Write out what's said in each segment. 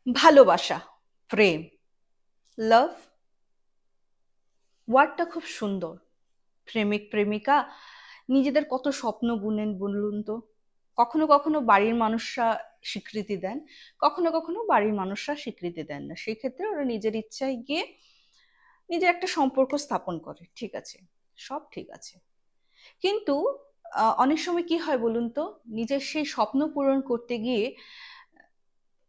ভালোবাসা, প্রেম, লাভ ওয়ার্ডটা খুব সুন্দর। প্রেমিক প্রেমিকা নিজেদের কত স্বপ্ন বুনেন বলুন তো। কখনো কখনো বাড়ির মানুষরা স্বীকৃতি দেন, কখনো কখনো বাড়ির মানুষরা স্বীকৃতি দেন না, সেই ক্ষেত্রে ওরা নিজের ইচ্ছায় গিয়ে নিজের একটা সম্পর্ক স্থাপন করে, ঠিক আছে, সব ঠিক আছে। কিন্তু অনেক সময় কি হয় বলুন তো, নিজের সেই স্বপ্ন পূরণ করতে গিয়ে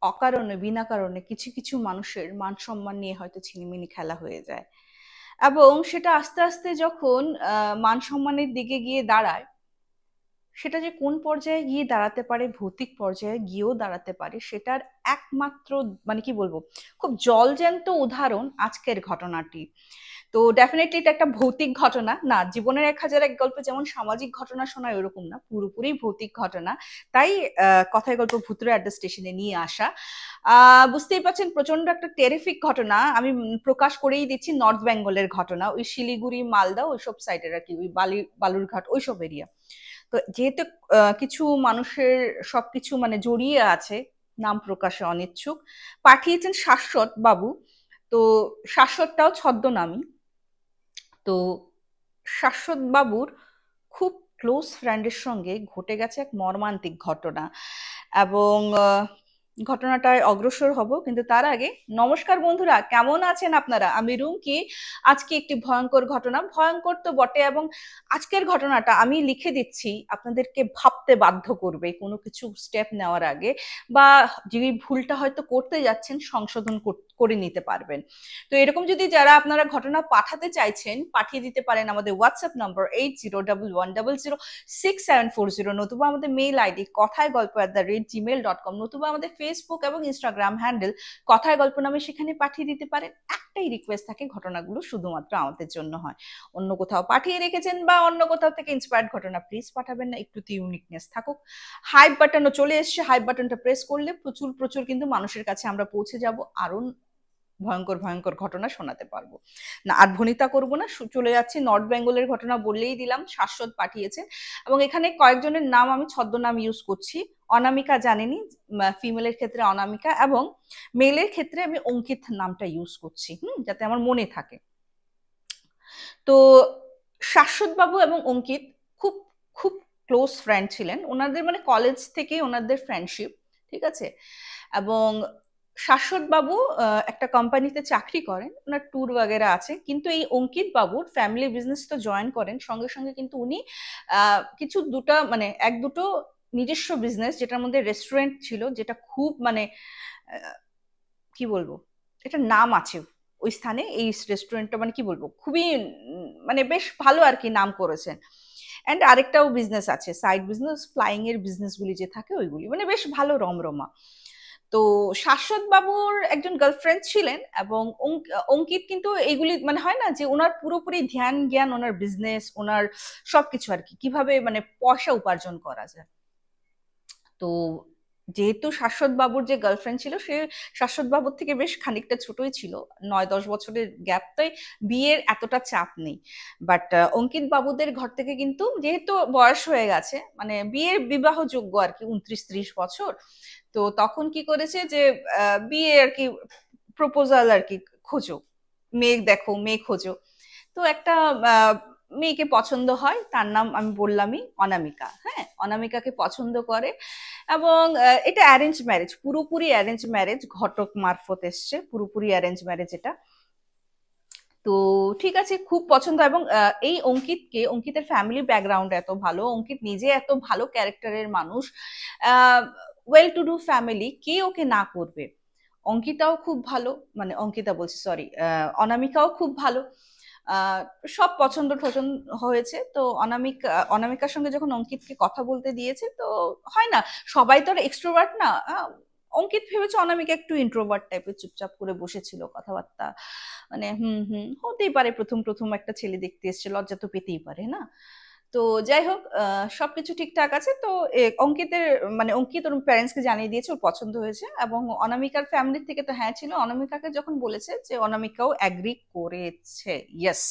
অকারণে বিনা কারণে কিছু কিছু মানুষের মান সম্মান নিয়ে হয়তো ছিনিমিনি খেলা হয়ে যায়। এবং সেটা আস্তে আস্তে যখন মান সম্মানের দিকে গিয়ে দাঁড়ায়, সেটা যে কোন পর্যায়ে গিয়ে দাঁড়াতে পারে, ভৌতিক পর্যায়ে গিয়েও দাঁড়াতে পারে, সেটার একমাত্র মানে কি বলবো, খুব জলজ্যান্ত উদাহরণ আজকের ঘটনাটি। তো ডেফিনেটলি এটা একটা ভৌতিক ঘটনা না, জীবনের 1001 গল্পে যেমন সামাজিক ঘটনা শোনায় ওরকম না, পুরোপুরি ভৌতিক ঘটনা। তাই কথায় গল্প ভূতুরে আড্ডা স্টেশনে নিয়ে আসা। বুঝতেই পারছেন, প্রচন্ড একটা টেরিফিক ঘটনা। আমি প্রকাশ করেই দিচ্ছি, নর্থ বেঙ্গলের ঘটনা, ওই শিলিগুড়ি মালদা ওইসব সাইডের আর কি, ওই বালুরঘাট ওইসব এরিয়া। তো যেহেতু কিছু মানুষের সবকিছু মানে জড়িয়ে আছে, নাম প্রকাশে অনিচ্ছুক, পাঠিয়েছেন শাশ্বত বাবু। তো শাশ্বতটাও ছদ্মনামী। তো শাশ্বত বাবুর খুব ক্লোজ ফ্রেন্ডের সঙ্গে ঘটে গেছে এক মর্মান্তিক ঘটনা। এবং ঘটনাটায় অগ্রসর হব, কিন্তু তার আগে নমস্কার বন্ধুরা, কেমন আছেন আপনারা? আমি রুমকি। আজকে একটি ভয়ঙ্কর ঘটনা, ভয়ঙ্কর তো বটে, এবং আজকের ঘটনাটা আমি লিখে দিচ্ছি আপনাদেরকে ভাবতে বাধ্য করবে কোনো কিছু স্টেপ নেওয়ার আগে, বা যে ভুলটা হয়তো করতে যাচ্ছেন সংশোধন করে নিতে পারবেন। তো এরকম যদি যারা আপনারা ঘটনা পাঠাতে চাইছেন, পাঠিয়ে দিতে পারেন আমাদের হোয়াটসঅ্যাপ নম্বর 8011006740, নতুবা আমাদের মেইল আইডি কথায় গল্প @gmail.com, নতুবা আমাদের ফেসবুক এবং ইনস্টাগ্রাম হ্যান্ডেল কথায় গল্প নামে, সেখানে পাঠিয়ে দিতে পারেন। একটাই রিকোয়েস্ট থাকে, ঘটনাগুলো শুধুমাত্র আমাদের জন্য হয়। অন্য কোথাও পাঠিয়ে রেখেছেন বা অন্য কোথাও থেকে ইন্সপায়ার্ড ঘটনা প্লিজ পাঠাবেন না, একটু তো ইউনিকনেস থাকুক। হাইপ বাটনও চলে এসছে, হাইপ বাটনটা প্রেস করলে প্রচুর প্রচুর কিন্তু মানুষের কাছে আমরা পৌঁছে যাব, আরো ভয়ঙ্কর ভয়ঙ্কর ঘটনা শোনাতে পারবো। না আর ভনিতা করবো না, চলে যাচ্ছি নর্থ বেঙ্গলের ঘটনা। বললেই দিলাম শাশ্বত পাঠিয়েছেন, এবং এখানে কয়েকজনের নাম আমি ছদ্মনাম ইউজ করছি। অনামিকা জানেনি, ফিমেলের ক্ষেত্রে অনামিকা, এবং মেলের ক্ষেত্রে আমি অঙ্কিত নামটা ইউজ করছি, যাতে আমার মনে থাকে। তো শাশ্বত বাবু এবং অঙ্কিত খুব খুব ক্লোজ ফ্রেন্ড ছিলেন, ওনাদের মানে কলেজ থেকে ওনাদের ফ্রেন্ডশিপ, ঠিক আছে। এবং শাশ্বত বাবু একটা কোম্পানিতে চাকরি করেন, ওনার ট্যুর বাগেরা আছে, কিন্তু এই অঙ্কিত বাবুর ফ্যামিলি বিজনেস তো জয়েন করেন, সঙ্গে সঙ্গে কিন্তু উনি কিছু দুটা মানে এক দুটো নিজস্ব বিজনেস, যেটার মধ্যে রেস্টুরেন্ট ছিল, যেটা খুব মানে কি বলবো, এটা নাম আছে ওই স্থানে, এই রেস্টুরেন্টটা মানে কি বলবো, খুবই মানে বেশ ভালো আর কি নাম করেছেন। অ্যান্ড আরেকটাও বিজনেস আছে, সাইড বিজনেস, ফ্লাইং এর বিজনেস গুলি যে থাকে ওইগুলি, মানে বেশ ভালো রমরমা। তো শাশ্বত বাবুর একজন গার্লফ্রেন্ড ছিলেন, এবং অঙ্কিত কিন্তু এইগুলি মানে হয় না যে ওনার পুরোপুরি ধ্যান জ্ঞান ওনার বিজনেস, ওনার সবকিছু আর কি, কিভাবে মানে পয়সা উপার্জন করা যায়। তো যেহেতু শাশ্বত বাবুর যে গার্লফ্রেন্ড ছিল, সে শাশ্বত বাবুর থেকে বেশ খানিকটা ছোটই ছিল, 9-10 বছরের গ্যাপ, তাই বিয়ের এতটা চাপ নেই। বাট অঙ্কিত বাবুদের ঘর থেকে কিন্তু যেহেতু বয়স হয়ে গেছে, মানে বিয়ের বিবাহযোগ্য আর কি, 29-30 বছর, তো তখন কি করেছে যে বিয়ে আর কি, প্রপোজাল আর কি, খোঁজো, মেয়ে দেখো, মেয়ে খোঁজো। তো একটা মেয়েকে পছন্দ হয়, তার নাম আমি বললামই, অনামিকা। হ্যাঁ, অনামিকাকে পছন্দ করে, এবং এটা অ্যারেঞ্জ ম্যারেজ, পুরোপুরি অ্যারেঞ্জ ম্যারেজ, ঘটক মারফত এসছে, পুরোপুরি অ্যারেঞ্জ ম্যারেজ এটা। তো ঠিক আছে, খুব পছন্দ। এবং এই অঙ্কিতকে, অঙ্কিতের ফ্যামিলি ব্যাকগ্রাউন্ড এত ভালো, অঙ্কিত নিজে এত ভালো ক্যারেক্টারের মানুষ, ওয়েল টু ডু ফ্যামিলি, কে ওকে না করবে। অঙ্কিতাও খুব ভালো, মানে অঙ্কিতা বলছি, সরি, অনামিকাও খুব ভালো। আহ, সব পছন্দ টছন্দ হয়েছে। তো অনামিকার সঙ্গে যখন অঙ্কিতকে কথা বলতে দিয়েছে, তো হয় না, সবাই তো আর এক্সট্রোভার্ট না। অঙ্কিত ভেবেছে অনামিকা একটু ইন্ট্রোভার্ট টাইপের, চুপচাপ করে বসেছিল, কথাবার্তা মানে হুম হুম হতেই পারে, প্রথম প্রথম একটা ছেলে দেখতে এসছে, লজ্জা তো পেতেই পারে না। তো যাই হোক, সবকিছু ঠিকঠাক আছে। তো অঙ্কিতের মানে অঙ্কিত ওর প্যারেন্টসকে জানিয়ে দিয়েছে ওর পছন্দ হয়েছে, এবং অনামিকার ফ্যামিলির থেকে তো হ্যাঁ ছিল, অনামিকাকে যখন বলেছে, যে অনামিকাও অ্যাগ্রি করেছে, ইয়েস,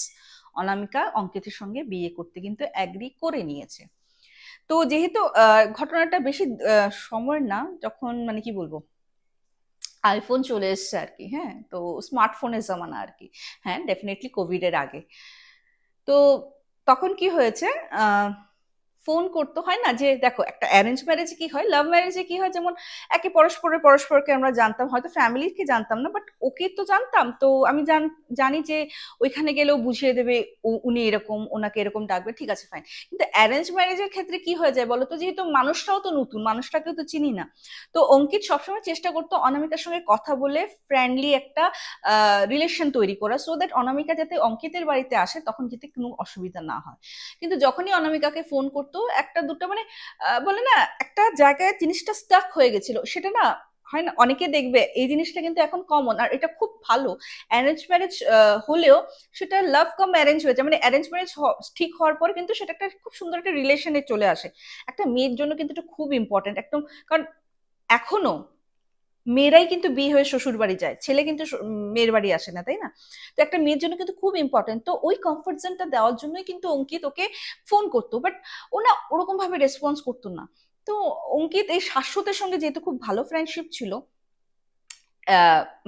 অনামিকা অঙ্কিতের সঙ্গে বিয়ে করতে কিন্তু অ্যাগ্রি করে নিয়েছে। তো যেহেতু ঘটনাটা বেশি সময় না, যখন মানে কি বলবো, আইফোন চলে এসছে আর কি। হ্যাঁ, তো স্মার্টফোনের জামানা আর কি। হ্যাঁ, ডেফিনেটলি কোভিড এর আগে। তো তখন কি হয়েছে, ফোন করতে হয় না, যে দেখো একটা অ্যারেঞ্জ ম্যারেজে কি হয়, লাভ ম্যারেজে কি হয়, যেমন একে পরস্পরকে আমরা জানতাম, হয়তো ফ্যামিলিকে জানতাম না, বাট ওকে তো জানতাম। তো আমি জানি যে ওইখানে গেলেও বুঝিয়ে দেবে উনি এরকম, ওনাকে এরকম ডাকবে, ঠিক আছে ফাইন। কিন্তু অ্যারেঞ্জ ম্যারেজের ক্ষেত্রে কি হয়ে যায় বলতো, যেহেতু মানুষটাও তো নতুন, মানুষটাকেও তো চিনি না। তো অঙ্কিত সবসময় চেষ্টা করতো অনামিকার সঙ্গে কথা বলে ফ্রেন্ডলি একটা রিলেশন তৈরি করা, সো দ্যাট অনামিকা যাতে অঙ্কিতের বাড়িতে আসে তখন যাতে কোনো অসুবিধা না হয়। কিন্তু যখনই অনামিকাকে ফোন করতো একটা দুটো মানে বলে না, একটা জায়গায় জিনিসটা স্টাক হয়ে গেছিল, সেটা না হয় না, অনেকে দেখবে এই জিনিসটা কিন্তু এখন কমন, আর এটা খুব ভালো। অ্যারেঞ্জ ম্যারেজ হলেও সেটা লাভ কাম অ্যারেঞ্জ হয়ে যায়, মানে অ্যারেঞ্জ ম্যারেজ ঠিক হওয়ার পর কিন্তু সেটা একটা খুব সুন্দর একটা রিলেশনে চলে আসে। একটা মেয়ের জন্য কিন্তু এটা খুব ইম্পর্টেন্ট একদম। কারণ এখনো মেয়েরাই কিন্তু বিয়ে হয়ে শ্বশুর বাড়ি যায়, ছেলে কিন্তু মেয়ের বাড়ি আসে না, তাই না? তো একটা মেয়ের জন্য কিন্তু খুব ইম্পর্টেন্ট, তো ওই কমফর্ট জোনটা দেওয়ার জন্যই কিন্তু অঙ্কিত ওকে ফোন করতো, বাট ও না ওরকম ভাবে রেসপন্স করতো না। তো অঙ্কিত এই শাশ্বতের সঙ্গে যেহেতু খুব ভালো ফ্রেন্ডশিপ ছিল,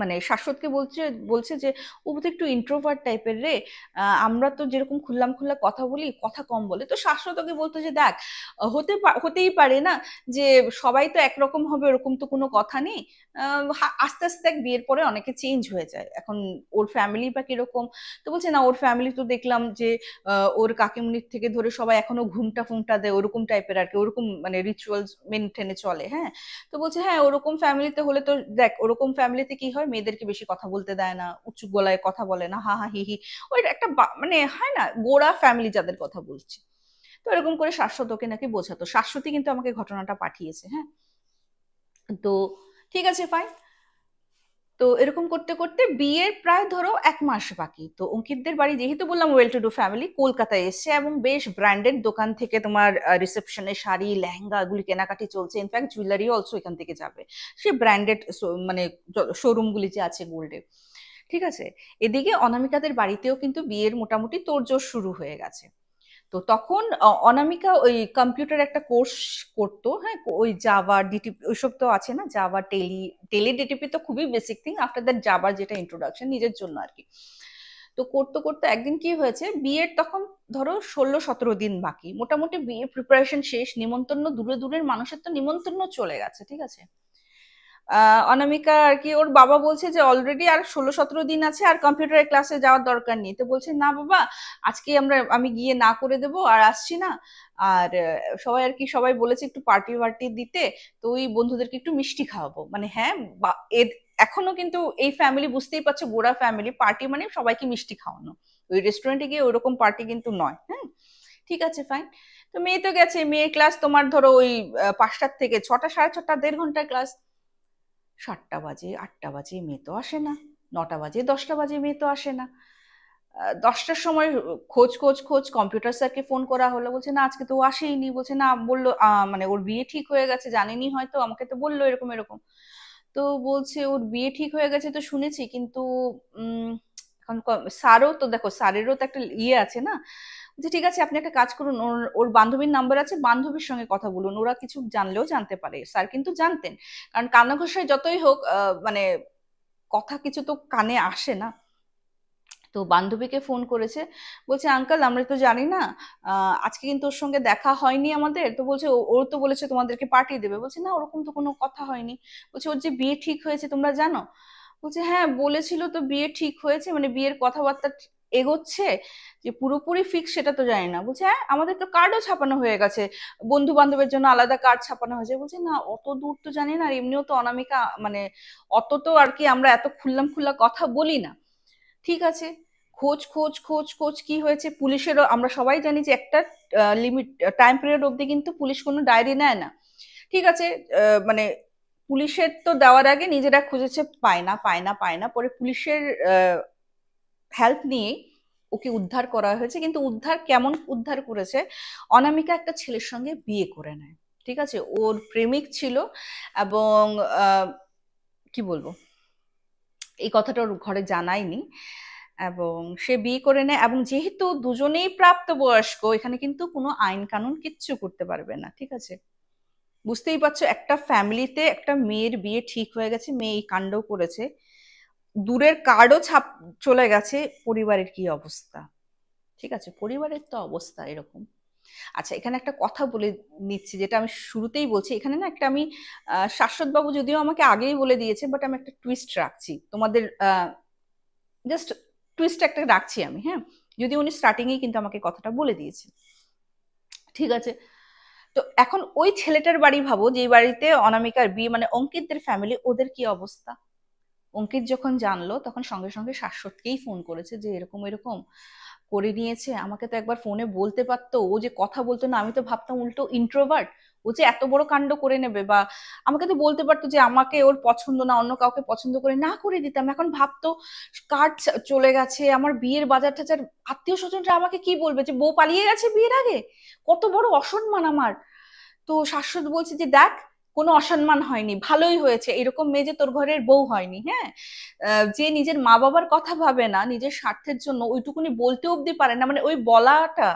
মানে শাশ্বতকে বলছে বলছে যে ও বোধহয় একটু ইন্ট্রোভার্ট টাইপের রে, আমরা তো যেরকম খুললাম খুল্লা কথা বলি, কথা কম বলে। তো শাশ্বত ওকে বলতো যে দেখ, হতেই পারে না যে সবাই তো একরকম হবে, ওরকম তো কোনো কথা নেই। আস্তে আস্তে এক বিয়ের পরে অনেকে চেঞ্জ হয়ে যায়, এখন ওর ফ্যামিলি বা কিরকম। তো বলছে না, ওর ফ্যামিলি তো দেখলাম যে ওর কাকিমুনির থেকে ধরে সবাই এখনো ঘুমটা ফুমটা দেয়, ওরকম টাইপের আর কি, ওরকম মানে রিচুয়ালস মেনটেনে চলে। হ্যাঁ, তো বলছে হ্যাঁ ওরকম ফ্যামিলিতে হলে তো দেখ, ওরকম ফ্যামিলিতে কি হয়, মেয়েদেরকে বেশি কথা বলতে দেয় না, উঁচু গলায় কথা বলে না, হা হা হি হি। ওই একটা মানে হয় না, গোড়া ফ্যামিলি যাদের কথা বলছি। তো এরকম করে শাশ্বতকে নাকি বোঝাতো, শাশ্বতী কিন্তু আমাকে ঘটনাটা পাঠিয়েছে। হ্যাঁ, তো ঠিক আছে ফাইন। তো এরকম করতে করতে বিয়ের প্রায় ধরো 1 মাস বাকি, তো অঙ্কিতদের বাড়ি যেহেতু বললাম ওয়েল টু ডু ফ্যামিলি, কলকাতায় এসছে এবং বেশ ব্র্যান্ডেড দোকান থেকে তোমার রিসেপশনে শাড়ি লেহেঙ্গা এগুলি কেনাকাটি চলছে, ইনফ্যাক্ট জুয়েলারি অলসো এখান থেকে যাবে, সে ব্র্যান্ডেড মানে শোরুম গুলি যে আছে গোল্ডের। ঠিক আছে, এদিকে অনামিকাদের বাড়িতেও কিন্তু বিয়ের মোটামুটি তোড়জোড় শুরু হয়ে গেছে। তো তখন অনামিকা ওই কম্পিউটার একটা কোর্স করতো। হ্যাঁ, ওই জাভা ডিটিপি ওইসব তো আছে না, জাভা টেলি ডিটিপি তো খুবই বেসিক থিং, আফটার দ্যাট জাভার যেটা ইন্ট্রোডাকশন নিজের জন্য আর কি। তো করতে করতে একদিন কি হয়েছে, বিয়ের তখন ধরো 16-17 দিন বাকি, মোটামুটি বিয়ে প্রিপারেশন শেষ, নিমন্ত্রণ দূরে দূরের মানুষের তো নিমন্ত্রণ চলে গেছে, ঠিক আছে। অনামিকা আর কি, ওর বাবা বলছে যে অলরেডি আর 16-17 দিন আছে, আর কম্পিউটারের ক্লাসে যাওয়ার দরকার নেই। তো বলছে না বাবা, আজকে আমি গিয়ে না করে দেবো, আর আসছি না। আর সবাই আর কি, সবাই বলেছে একটু পার্টি ওয়ার্টি দিতে, তো ওই বন্ধুদেরকে একটু মিষ্টি খাওয়াবো, মানে হ্যাঁ এখনো কিন্তু এই ফ্যামিলি বুঝতেই পারছো, গোড়া ফ্যামিলি পার্টি মানে সবাইকে মিষ্টি খাওয়ানো, ওই রেস্টুরেন্টে গিয়ে ওইরকম পার্টি কিন্তু নয়। হ্যাঁ, ঠিক আছে ফাইন। তো মেয়ে তো গেছে, মেয়ের ক্লাস তোমার ধরো ওই 5টার থেকে 6টা, 6:30, 1.5 ঘন্টার ক্লাস। 7টা বাজে, 8টা বাজে, মেয়ে তো আসে না। 9টা বাজে, 10টা বাজে, মেয়ে তো আসে না। 10টার সময় খোঁজ কম্পিউটার স্যারকে ফোন করা হলো, বলছে না আজকে তো ও আসেইনি, বলছে না, বললো মানে ওর বিয়ে ঠিক হয়ে গেছে, জানেনি হয়তো, আমাকে তো বললো এরকম এরকম। তো বলছে ওর বিয়ে ঠিক হয়ে গেছে তো শুনেছি, কিন্তু উম এখন স্যারও তো দেখো, স্যারেরও তো একটা ইয়ে আছে না। যে ঠিক আছে, আপনি একটা কাজ করুন, ওর ওর বান্ধবীর নাম্বার আছে, বান্ধবীর সঙ্গে কথা বলুন, ওরা কিছু জানলেও জানতে পারে। স্যার কিন্তু জানতেন, কারণ কানাঘোষায় যতই হোক মানে কথা কিছু তো কানে আসে না। তো বান্ধবীকে ফোন করেছে, বলছে আঙ্কেল আমরা তো জানি না, আজকে কিন্তু ওর সঙ্গে দেখা হয়নি আমাদের। তো বলছে ওর তো বলেছে তোমাদেরকে পাঠিয়ে দেবে। বলছে না, ওরকম তো কোনো কথা হয়নি। বলছে ওর যে বিয়ে ঠিক হয়েছে তোমরা জানো? বলছে হ্যাঁ বলেছিল তো, বিয়ে ঠিক হয়েছে, মানে বিয়ের কথাবার্তা এগোচ্ছে, যে পুরোপুরি ফিক্স সেটা তো জানি না। বলছে হ্যাঁ আমাদের তো কার্ডও ছাপানো হয়ে গেছে, বন্ধু বান্ধবের জন্য আলাদা কার্ড ছাপানো হয়েছে। বলছে না অত দূর তো জানি না, আর এমনিও তো অনামিকা মানে অত তো আর কি আমরা এত খুললাম খুল্লা কথা বলি না। ঠিক আছে, খোঁজ কি হয়েছে, পুলিশেরও আমরা সবাই জানি যে একটা লিমিট টাইম পিরিয়ড অবধি কিন্তু পুলিশ কোনো ডায়েরি নেয় না। ঠিক আছে, মানে পুলিশের তো দেওয়ার আগে নিজেরা খুঁজেছে, পায় না, পরে পুলিশের হেল্প নিয়ে ওকে উদ্ধার করা হয়েছে। কিন্তু উদ্ধার কেমন উদ্ধার করেছে, অনামিকা একটা ছেলের সঙ্গে বিয়ে করে নেয়। ঠিক আছে, ওর প্রেমিক ছিল, এবং আহ, কি বলবো, এই কথাটা ওর ঘরে জানায়নি, এবং সে বিয়ে করে নেয়। এবং যেহেতু দুজনেই প্রাপ্তবয়স্ক, এখানে কিন্তু কোনো আইন কানুন কিচ্ছু করতে পারবে না, ঠিক আছে। বুঝতেই পারছো, একটা ফ্যামিলিতে একটা মেয়ের বিয়ে ঠিক হয়ে গেছে, মেয়ে এই কাণ্ড করেছে, দূরের কার্ডও ছাপ চলে গেছে, পরিবারের কি অবস্থা। ঠিক আছে, পরিবারের তো অবস্থা এরকম। আচ্ছা, এখানে একটা কথা বলে নিচ্ছি, যেটা আমি শুরুতেই বলছি, এখানে না একটা আমি শাশ্বত বাবু যদিও আমাকে আগেই বলে দিয়েছে, বাট আমি একটা টুইস্ট রাখছি তোমাদের, জাস্ট টুইস্ট একটা রাখছি আমি, হ্যাঁ। যদি উনি স্টার্টিং এই কিন্তু আমাকে কথাটা বলে দিয়েছে। ঠিক আছে, তো এখন ওই ছেলেটার বাড়ি ভাবো, যে বাড়িতে অনামিকার বিয়ে, মানে অঙ্কিতদের ফ্যামিলি, ওদের কি অবস্থা। অঙ্কিত যখন জানলো তখন সঙ্গে সঙ্গে শাশ্বতকেই ফোন করেছে যে এরকম এরকম করে নিয়েছে। আমাকে তো একবার ফোনে বলতে পারতো, ও যে কথা বলতো না, আমি তো ভাবতাম উল্টো ইন্ট্রোভার্ট, ও যে এত বড় কাণ্ড করে নেবে। বা আমাকে তো বলতে পারতো যে আমাকে ওর পছন্দ না, অন্য কাউকে পছন্দ করে না করে দিতাম। এখন ভাবতো কার্ড চলে গেছে, আমার বিয়ের বাজার টাজার, আত্মীয় স্বজনরা আমাকে কি বলবে, যে বউ পালিয়ে গেছে বিয়ের আগে, কত বড় অসম্মান আমার। তো শাশ্বত বলছে যে দেখ, কোনো অসম্মান হয়নি, ভালোই হয়েছে, এরকম মেয়ে যে তোর ঘরের বউ হয়নি, হ্যাঁ। যে নিজের মা বাবার কথা ভাবে না, নিজের স্বার্থের জন্য ওইটুকুনি বলতে অব্দি পারে না, মানে ওই বলাটা,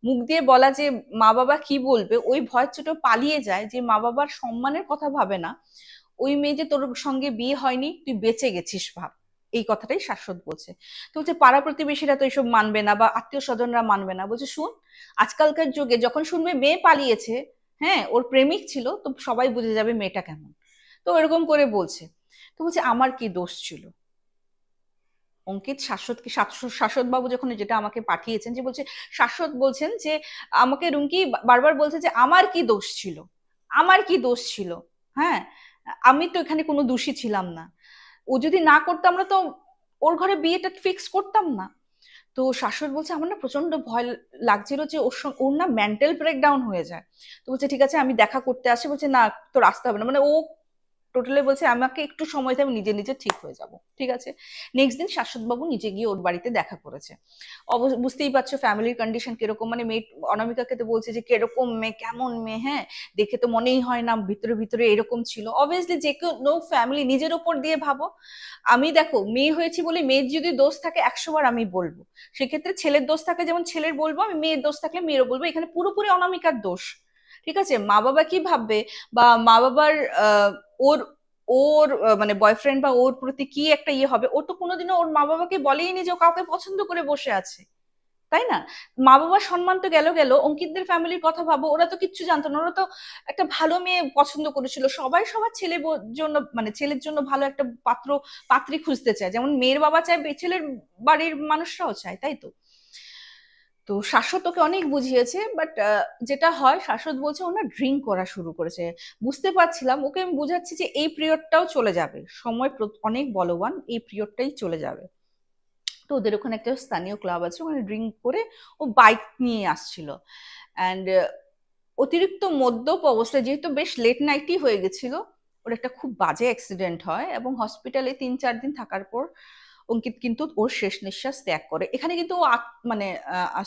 মুখ দিয়ে বলা যে মা বাবা কি বলবে, ওই ভয় ছোট পালিয়ে যায়, যে মা বাবার সম্মানের কথা ভাবে না, ওই মেয়ে যে তোর সঙ্গে বিয়ে হয়নি, তুই বেঁচে গেছিস ভাব। এই কথাটাই শাশ্বত বলছে। তো হচ্ছে পাড়া প্রতিবেশীরা তো এসব মানবে না, বা আত্মীয় স্বজনরা মানবে না, বলছে শুন, আজকালকার যুগে যখন শুনবে মেয়ে পালিয়েছে, হ্যাঁ, ওর প্রেমিক ছিল, তো সবাই বুঝে যাবে মেয়েটা কেমন। তো এরকম করে বলছে। তো বলছে আমার কি দোষ ছিল। অঙ্কিত শাশ্বতকে, শাশ্বত বাবু যখন যেটা আমাকে পাঠিয়েছেন, যে বলছে, শাশ্বত বলছেন যে আমাকে রুমকি বারবার বলছে যে আমার কি দোষ ছিল, আমার কি দোষ ছিল, হ্যাঁ, আমি তো এখানে কোনো দোষী ছিলাম না, ও যদি না করতো আমরা তো ওর ঘরে বিয়েটা ফিক্স করতাম না। তো শাশ্বত বলছে আমার না প্রচন্ড ভয় লাগছিল যে ওর না মেন্টাল ব্রেকডাউন হয়ে যায়। তো বলছে ঠিক আছে আমি দেখা করতে আসি। বলছে না, তোর আসতে হবে না, মানে ও টোটালি বলছে আমাকে একটু সময় দিয়ে আমি নিজে নিজে ঠিক হয়ে যাব। ঠিক আছে, নেক্সট দিন শাশ্বত বাবু নিজে গিয়ে ওর বাড়িতে দেখা করেছে। বুঝতেই পারছো ফ্যামিলির কন্ডিশন কিরকম, মানে মেয়ে অনামিকাকে তো বলছে যে কিরকম মেয়ে, কেমন মেয়ে, হ্যাঁ, দেখে তো মনেই হয় না ভিতরে ভিতরে এরকম ছিল। অবভিয়াসলি যে কেউ নো ফ্যামিলি নিজের ওপর দিয়ে ভাবো। আমি দেখো মেয়ে হয়েছি বলে মেয়ের যদি দোষ থাকে 100 বার আমি বলবো, সেক্ষেত্রে ছেলের দোষ থাকে যেমন ছেলের বলবো, আমি মেয়ের দোষ থাকলে মেয়েরও বলবো, এখানে পুরোপুরি অনামিকার দোষ। ঠিক আছে, মা বাবা কি ভাববে, বা মা বাবার ওর ওর মানে বয়ফ্রেন্ড বা ওর প্রতি কি একটা ইয়ে হবে, ও তো কোনোদিনও ওর মা বাবাকে বলেইনি যে ও কাউকে পছন্দ করে বসে আছে, তাই না। মা বাবার সম্মান তো গেল গেল, অঙ্কিতদের ফ্যামিলির কথা ভাবো, ওরা তো কিচ্ছু জানতো না, ওরা তো একটা ভালো মেয়ে পছন্দ করেছিল, সবাই সবার ছেলে জন্য, মানে ছেলের জন্য ভালো একটা পাত্রী খুঁজতে চায়, যেমন মেয়ের বাবা চায় ছেলের বাড়ির মানুষরাও চায়, তাই তো। তো শাশ্বত ওকে অনেক বুঝিয়েছে, বাট যেটা হয়, শাশ্বত বলছে ও না ড্রিঙ্ক করা শুরু করেছে। বুঝতে পারছিলাম, ওকে আমি বুঝাচ্ছি যে এই পিরিয়ডটাও চলে যাবে, সময় অনেক বলবান, এই পিরিয়ডটাই চলে যাবে। তো ওদের ওখানে একটা স্থানীয় ক্লাব আছে, ওখানে ড্রিঙ্ক করে ও বাইক নিয়ে আসছিল, অ্যান্ড অতিরিক্ত মদ্যপ অবস্থায়, যেহেতু বেশ লেট নাইটই হয়ে গেছিল, ওর একটা খুব বাজে অ্যাক্সিডেন্ট হয়, এবং হসপিটালে 3-4 দিন থাকার পর অঙ্কিত কিন্তু ওর শেষ নিঃশ্বাস ত্যাগ করে। এখানে কিন্তু ও মানে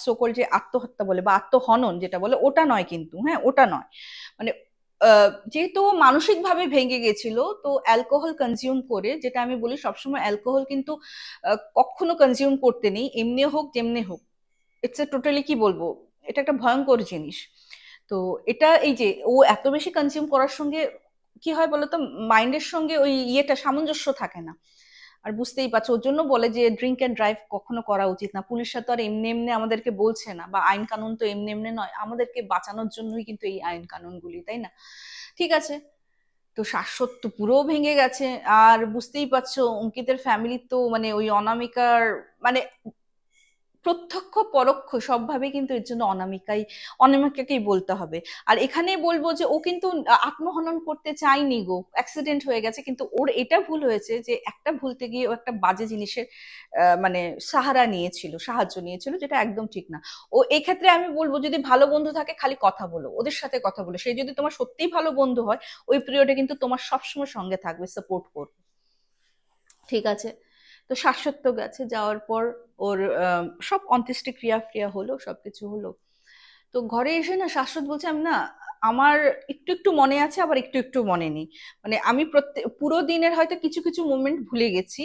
সকল যে আত্মহত্যা বলে বা আত্মহনন যেটা বলে, ওটা নয় কিন্তু, হ্যাঁ, ওটা নয়। মানে যেহেতু মানসিক ভাবে ভেঙে গেছিল, তো অ্যালকোহল কনজিউম করে, যেটা আমি বলি সবসময় অ্যালকোহল কিন্তু কখনো কনজিউম করতে নেই, এমনি হোক যেমনি হোক, ইটস এ টোটালি কি বলবো, এটা একটা ভয়ঙ্কর জিনিস। তো এটা এই যে ও এত বেশি কনজিউম করার সঙ্গে কি হয় বলতো, মাইন্ডের সঙ্গে ওই ইয়েটা সামঞ্জস্য থাকে না। আর বুঝতেই পারছো, ওর জন্য বলে যে ড্রিঙ্ক অ্যান্ড ড্রাইভ কখনো করা উচিত না। পুলিশরা তো আর এমনি এমনি আমাদেরকে বলছে না, বা আইন কানুন তো এমনি এমনি নয়, আমাদেরকে বাঁচানোর জন্যই কিন্তু এই আইন কানুনগুলি, তাই না। ঠিক আছে, তো শাশ্বত তো পুরো ভেঙে গেছে। আর বুঝতেই পারছো অঙ্কিতের ফ্যামিলি তো মানে ওই অনামিকার, মানে প্রত্যক্ষ পরোক্ষ সবভাবে কিন্তু এর জন্য অনামিকাকেই বলতে হবে। আর এখানে বলবো যে ও কিন্তু আত্মহনন করতে চায়নি গো, অ্যাক্সিডেন্ট হয়ে গেছে, কিন্তু ওর এটা ভুল হয়েছে যে একটা ভুলতে গিয়ে ও একটা বাজে জিনিসের মানে সাহায্য নিয়েছিল, যেটা একদম ঠিক না। ও এক্ষেত্রে আমি বলবো যদি ভালো বন্ধু থাকে খালি কথা বলো, ওদের সাথে কথা বলো, সে যদি তোমার সত্যিই ভালো বন্ধু হয়, ওই পিরিয়ডে কিন্তু তোমার সবসময় সঙ্গে থাকবে, সাপোর্ট করবে। ঠিক আছে, তো শাশ্বত তো গেছে, যাওয়ার পর ওর সব অন্ত্যেষ্টিক্রিয়া ফ্রিয়া হলো, সবকিছু হলো। তো ঘরে এসে না শাশ্বত বলছে আমি না আমার একটু একটু মনে আছে, আবার একটু একটু মনে নেই। মানে আমি পুরো দিনের হয়তো কিছু কিছু মোমেন্ট ভুলে গেছি।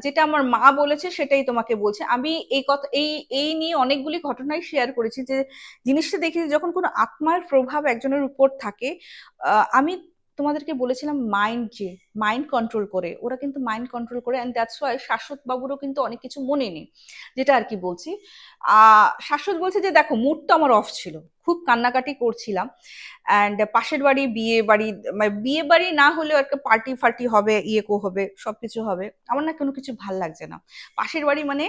যেটা আমার মা বলেছে সেটাই তোমাকে বলছে। আমি এই কথা এই এই নিয়ে অনেকগুলি ঘটনাই শেয়ার করেছি, যে জিনিসটা দেখেছি যখন কোনো আত্মার প্রভাব একজনের উপর থাকে। আমি তোমাদেরকে বলেছিলাম মাইন্ড কন্ট্রোল করে, ওরা কিন্তু মাইন্ড কন্ট্রোল করে, অ্যান্ড দ্যাটস ওয়াই শাশ্বত বাবুরও কিন্তু অনেক কিছু মনে নেই। যেটা আর কি বলছি, শাশ্বত বলছে যে দেখো মুড তো আমার অফ ছিল, খুব কান্নাকাটি করছিলাম, অ্যান্ড পাশের বাড়ি বিয়ে বাড়ি না হলেও একটা পার্টি ফার্টি হবে, হবে, সবকিছু হবে, আমার না কোনো কিছু ভাল লাগছে না। পাশের বাড়ি মানে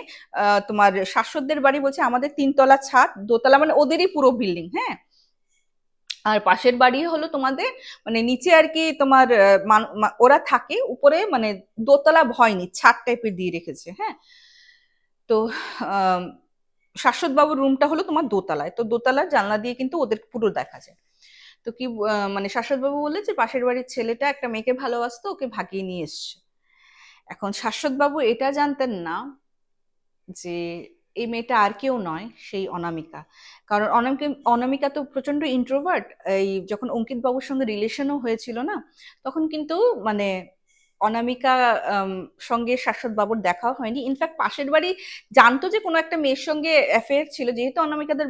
তোমার শাশ্বতদের বাড়ি বলছে আমাদের 3 তলা ছাদ, দোতলা, মানে ওদেরই পুরো বিল্ডিং, হ্যাঁ। আর পাশের বাড়ি হলো তোমাদের, মানে নিচে আর কি তোমার ওরা থাকে, উপরে মানে দোতলা হয়নি, ছাদ টাইপের দিয়ে রেখেছে, হ্যাঁ। তো শাশ্বত বাবুর রুমটা হলো তোমার দোতলায়, তো দোতলার জানলা দিয়ে কিন্তু ওদের পুরো দেখা যায়। তো কি মানে শাশ্বত বাবু বললে যে পাশের বাড়ির ছেলেটা একটা মেয়েকে ভালোবাসতো, ওকে ভাগিয়ে নিয়ে এসছে। এখন শাশ্বত বাবু এটা জানতেন না যে এই মেয়েটা আর কেউ নয়, সেই অনামিকা। কারণ অনামিকা তো প্রচন্ড ইন্ট্রোভার্ট। এই যখন অঙ্কিত বাবুর সঙ্গে রিলেশনও হয়েছিল না, তখন কিন্তু মানে অনামিকা সঙ্গে শাশ্বত বাবুর দেখাও হয়নি। ইনফ্যাক্ট পাশের বাড়ি জানতো যে কোনো একটা মেয়ের সঙ্গে অ্যাফেয়ার ছিল, যেহেতু অনামিকাদের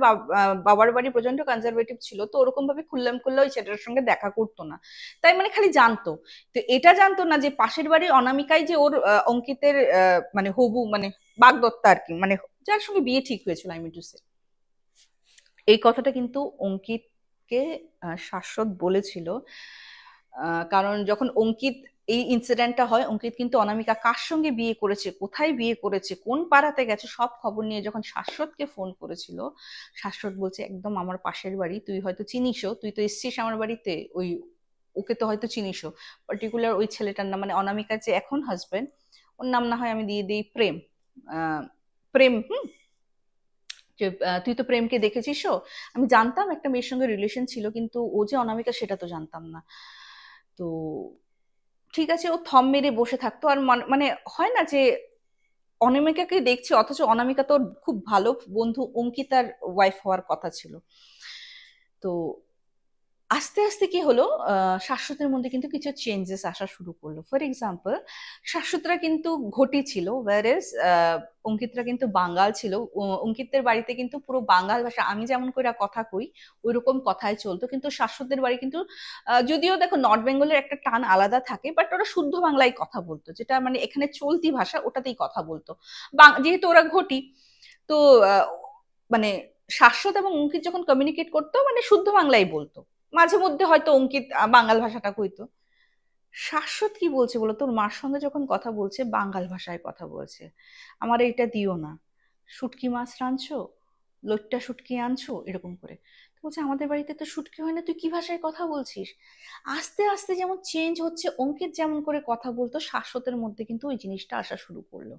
বাবার বাড়ি প্রচন্ড কনজারভেটিভ ছিল, তো ওরকম ভাবে খুললাম খুললে ওই ছেলেটার সঙ্গে দেখা করতো না। তাই মানে খালি জানতো। তো এটা জানতো না যে পাশের বাড়ি অনামিকাই যে ওর অঙ্কিতের মানে হবু, মানে বাগদত্তা আর কি, মানে যার সঙ্গে বিয়ে ঠিক হয়েছিল, আই মিন টু সে। এই কথাটা কিন্তু অঙ্কিতকে শাশ্বত বলেছিল। কারণ যখন অঙ্কিত এই ইনসিডেন্টটা হয়, অঙ্কিত কিন্তু অনামিকা কার সঙ্গে বিয়ে করেছে, কোথায় বিয়ে করেছে, কোন পাড়াতে গেছে, সব খবর নিয়ে যখন শাশ্বতকে ফোন করেছিল, শাশ্বত বলছে একদম আমার পাশের বাড়ি, তুই হয়তো চিনিসও, তুই তো এসছিস আমার বাড়িতে, ওই ওকে তো হয়তো চিনিসও। পার্টিকুলার ওই ছেলেটার নাম, মানে অনামিকার যে এখন হাজবেন্ড, ওর নাম না হয় আমি দিয়ে দিই প্রেম। প্রেম, যে তুই তো প্রেমকে দেখেছিস। আমি জানতাম একটা মেয়ের সঙ্গে রিলেশন ছিল, কিন্তু ও যে অনামিকা সেটা তো জানতাম না। তো ঠিক আছে, ও থম মেরে বসে থাকতো, আর মানে হয় না যে অনামিকাকে দেখছি, অথচ অনামিকা তো খুব ভালো বন্ধু অঙ্কিতার ওয়াইফ হওয়ার কথা ছিল। তো আস্তে আস্তে কি হলো, শাশ্বতের মধ্যে কিন্তু কিছু চেঞ্জেস আসা শুরু করলো। ফর এক্সাম্পল, শাশ্বতরা কিন্তু ঘটি ছিল, ওয়ারেস অঙ্কিতরা কিন্তু বাঙ্গাল ছিল। অঙ্কিতের বাড়িতে কিন্তু পুরো বাঙ্গাল ভাষা, আমি যেমন করে কথা কই ওই রকম কথাই চলতো, কিন্তু শাশ্বতের বাড়ি কিন্তু যদিও দেখো নর্থ বেঙ্গলের একটা টান আলাদা থাকে, বাট ওরা শুদ্ধ বাংলায় কথা বলতো, যেটা মানে এখানে চলতি ভাষা ওটাতেই কথা বলতো, যেহেতু ওরা ঘটি। তো মানে শাশ্বত এবং অঙ্কিত যখন কমিউনিকেট করতো মানে শুদ্ধ বাংলাই বলতো, মাঝে মধ্যে হয়তো অঙ্কিত বাঙাল ভাষাটা কইতো। শাশ্বত কি বলছে বলো, তোর মার সঙ্গে যখন কথা বলছে বাঙাল ভাষায় কথা বলছে, আমার এইটা দিও না, শুটকি মাছ রাঁধছো, লইট্টা শুটকি আনছো, এরকম করে। তো বলছে আমাদের বাড়িতে তো শুটকি হয় না, তুই কি ভাষায় কথা বলছিস। আস্তে আস্তে যেমন চেঞ্জ হচ্ছে, অঙ্কিত যেমন করে কথা বলতো, শাশ্বতের মধ্যে কিন্তু ওই জিনিসটা আসা শুরু করলো।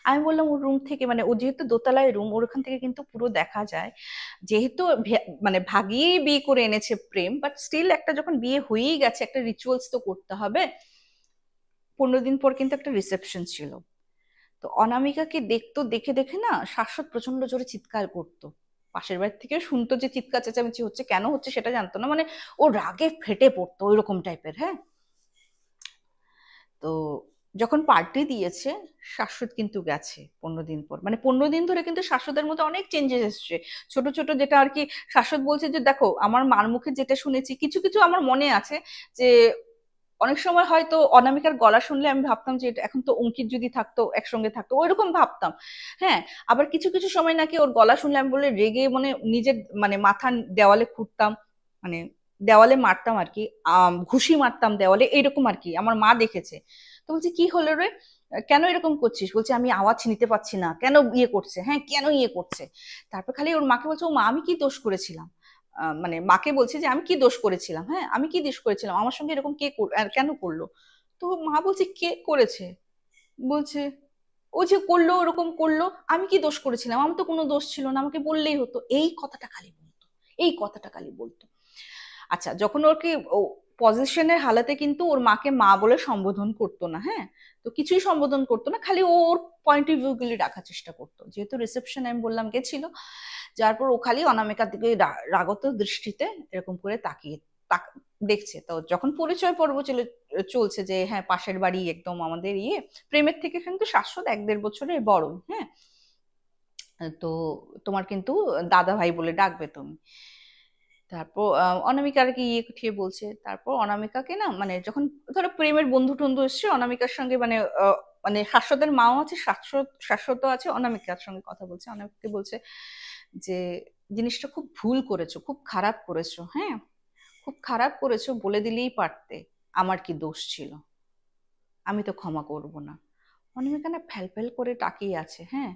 আমি বললাম ওর রুম থেকে, মানে ও যেহেতু দোতলায় রুম, ওর ওখান থেকে কিন্তু পুরো দেখা যায়। যেহেতু মানে ভাগিয়েই বিয়ে করে এনেছে প্রেম, বাট স্টিল একটা যখন বিয়ে হয়েই গেছে, একটা রিচুয়ালস তো করতে হবে। 15 দিন পর কিন্তু একটা রিসেপশন ছিল। তো অনামিকাকে দেখতো, দেখে দেখে না শাশ্বত প্রচন্ড জোরে চিৎকার করতো। পাশের বাড়ি থেকে শুনতো যে চিৎকার চেঁচামেচি হচ্ছে, কেন হচ্ছে সেটা জানতো না, মানে ও রাগে ফেটে পড়তো ওই রকম টাইপের, হ্যাঁ। তো যখন পার্টি দিয়েছে, শাশ্বত কিন্তু গেছে 15 দিন পর, মানে 15 দিন ধরে কিন্তু শাশ্বতের মধ্যে অনেক চেঞ্জেস এসছে, ছোট ছোট, যেটা আর কি। শাশ্বত বলছে যে দেখো আমার মার মুখে যেটা শুনেছি, কিছু কিছু আমার মনে আছে, যে অনেক সময় হয়তো অনামিকার গলা শুনলে আমি ভাবতাম যে এখন তো অঙ্কিত যদি থাকতো একসঙ্গে থাকতো, ওইরকম ভাবতাম, হ্যাঁ। আবার কিছু কিছু সময় নাকি ওর গলা শুনলে আমি বলে রেগে মানে নিজের মানে মাথা দেওয়ালে খুঁড়তাম, মানে দেওয়ালে মারতাম আর কি, ঘুষি মারতাম দেওয়ালে, এইরকম আর কি আমার মা দেখেছে। তো বলছি কি হলো রে, কেন এরকম করছিস, বলছে আমি আওয়াজ নিতে পারছি না, কেন ইয়ে করছে, হ্যাঁ কেন ইয়ে করছে। তারপর খালি ওর মাকে বলছে ও মা আমি কি দোষ করেছিলাম, মানে মাকে বলছে যে আমি কি দোষ করেছিলাম, হ্যাঁ আমি কি দোষ করেছিলাম, আমার সঙ্গে এরকম কেন করলো। তো মা বলছে কে করেছে, বলছে ও যে করলো ওরকম করলো, আমি কি দোষ করেছিলাম, আমার তো কোনো দোষ ছিল না, আমাকে বললেই হতো, এই কথাটা খালি বলতো, এই কথাটা খালি বলতো। আচ্ছা যখন ওকে পজিশনের হালাতে কিন্তু ওর মাকে মা বলে সম্বোধন করতো না, হ্যাঁ, তো কিছুই সম্বোধন করতো না, খালি ও ওর পয়েন্ট অফ ভিউ গুলি রাখার চেষ্টা করতো। যেহেতু রিসেপশন আমি বললাম গেছিল, যার পর ও খালি অনামিকার দিকে রাগত দৃষ্টিতে এরকম করে তাকিয়ে দেখছে। তো যখন পরিচয় পর্ব চলছে যে হ্যাঁ পাশের বাড়ি একদম আমাদের প্রেমের থেকে কিন্তু শাশ্বত 1-1.5 বছরের বড়, হ্যাঁ, তো তোমার কিন্তু দাদা ভাই বলে ডাকবে তুমি। তারপর অনামিকা আর কি উঠিয়ে বলছে। তারপর অনামিকাকে না মানে যখন ধরো প্রেমের বন্ধু টন্ধু এসছে অনামিকার সঙ্গে, মানে মানে শাশ্বতের মাও আছে, শাশ্বত আছে, অনামিকার সঙ্গে কথা বলছে। অনামিকাকে বলছে যে জিনিসটা খুব ভুল করেছো, খুব খারাপ করেছো, হ্যাঁ, খুব খারাপ করেছো, বলে দিলেই পারতে আমার কি দোষ ছিল, আমি তো ক্ষমা করব না। অনামিকা না ফ্যাল ফ্যাল করে তাকিয়ে আছে, হ্যাঁ।